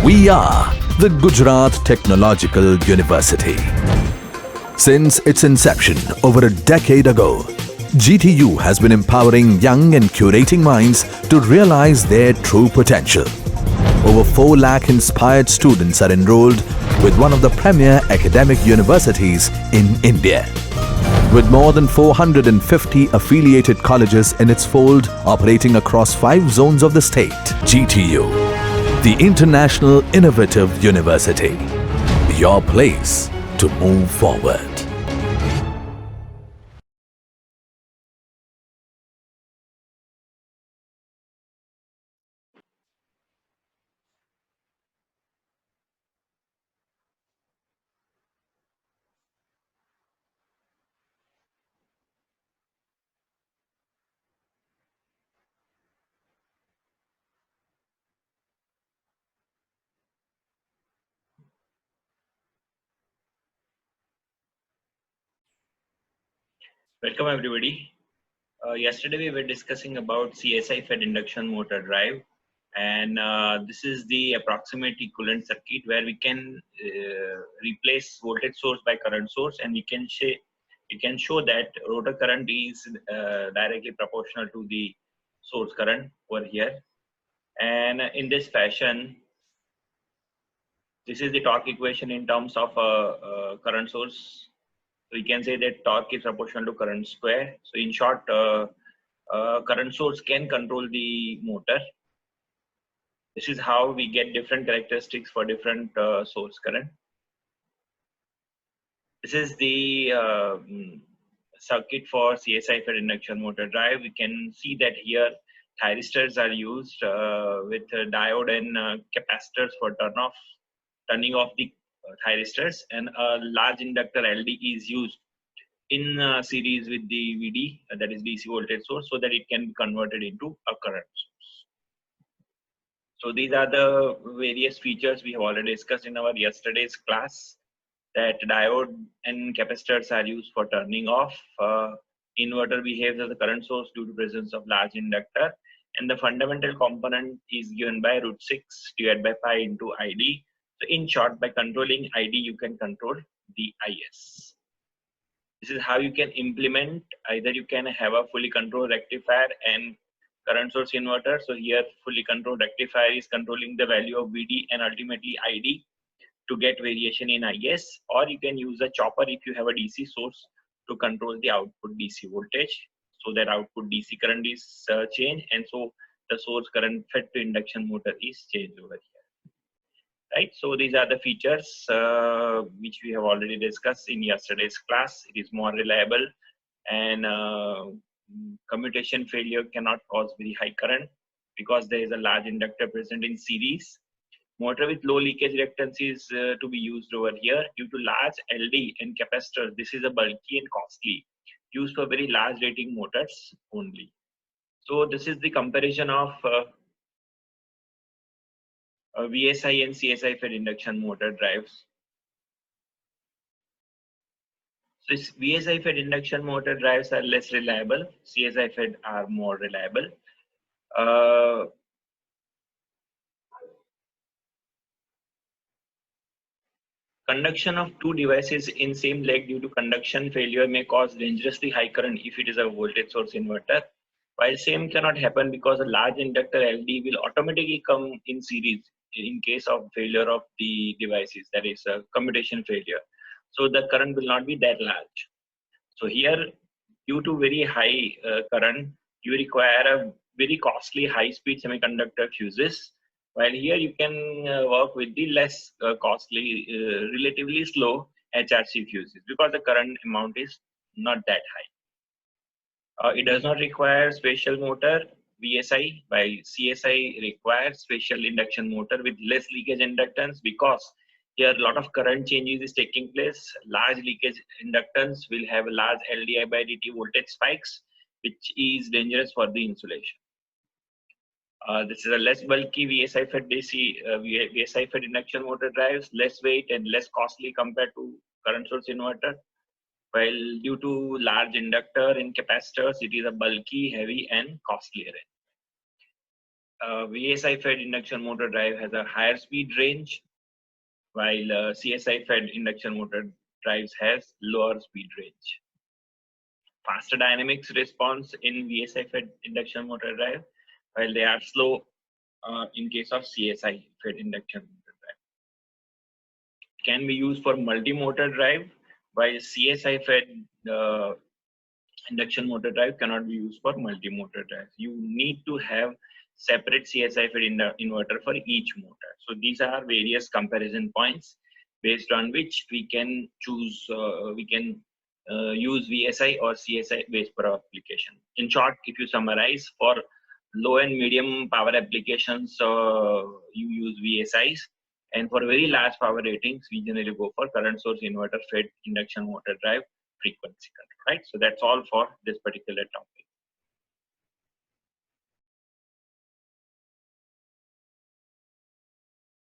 We are the Gujarat Technological University. Since its inception over a decade ago, GTU has been empowering young and curating minds to realize their true potential. Over 4 lakh inspired students are enrolled with one of the premier academic universities in India. With more than 450 affiliated colleges in its fold operating across 5 zones of the state, GTU, the International Innovative University, your place to move forward. Welcome everybody. Yesterday we were discussing about CSI fed induction motor drive, and this is the approximate equivalent circuit where we can replace voltage source by current source, and we can show that rotor current is directly proportional to the source current over here. And in this fashion, this is the torque equation in terms of current source. So we can say that torque is proportional to current square. So in short, current source can control the motor. This is how we get different characteristics for different source current. This is the circuit for CSI fed induction motor drive. We can see that here thyristors are used with diode and capacitors for turning off the thyristors, and a large inductor LD is used in series with the VD, that is DC voltage source, so that it can be converted into a current source. So these are the various features we have already discussed in our yesterday's class, that diode and capacitors are used for turning off. Inverter behaves as a current source due to presence of large inductor, and the fundamental component is given by √6 divided by pi into ID. So in short, by controlling ID, you can control the IS. This is how you can implement. Either you can have a fully controlled rectifier and current source inverter. So here fully controlled rectifier is controlling the value of VD and ultimately ID to get variation in IS, or you can use a chopper if you have a DC source to control the output DC voltage, so that output DC current is changed, and so the source current fed to induction motor is changed over here. Right, so these are the features which we have already discussed in yesterday's class. It is more reliable, and commutation failure cannot cause very high current because there is a large inductor present in series. Motor with low leakage reactance is to be used over here due to large LD and capacitors. This is a bulky and costly, used for very large rating motors only. So this is the comparison of VSI and CSI fed induction motor drives. So VSI fed induction motor drives are less reliable. CSI fed are more reliable. Conduction of 2 devices in same leg due to conduction failure may cause dangerously high current if it is a voltage source inverter. While same cannot happen because a large inductor LD will automatically come in series in case of failure of the devices, that is a commutation failure. So the current will not be that large. So here, due to very high current, you require a very costly high-speed semiconductor fuses. While here you can work with the less costly, relatively slow HRC fuses because the current amount is not that high. It does not require special motor VSI, while CSI requires special induction motor with less leakage inductance, because here a lot of current changes is taking place. Large leakage inductance will have large LDI by dt voltage spikes, which is dangerous for the insulation. This is a less bulky VSI fed VSI fed induction motor drives, less weight and less costly compared to current source inverter. While due to large inductor and capacitors, it is a bulky, heavy and costly arrangement. VSI fed induction motor drive has a higher speed range, while CSI fed induction motor drives has lower speed range. Faster dynamics response in VSI fed induction motor drive, while they are slow in case of CSI fed induction motor drive. Can be used for multi-motor drive, while CSI fed induction motor drive cannot be used for multi-motor drive. You need to have separate CSI fed inverter for each motor. So these are various comparison points based on which we can choose, use VSI or CSI based power application. In short, if you summarize, for low and medium power applications, you use VSIs, and for very large power ratings, we generally go for current source inverter fed induction motor drive frequency control, right? So that's all for this particular topic.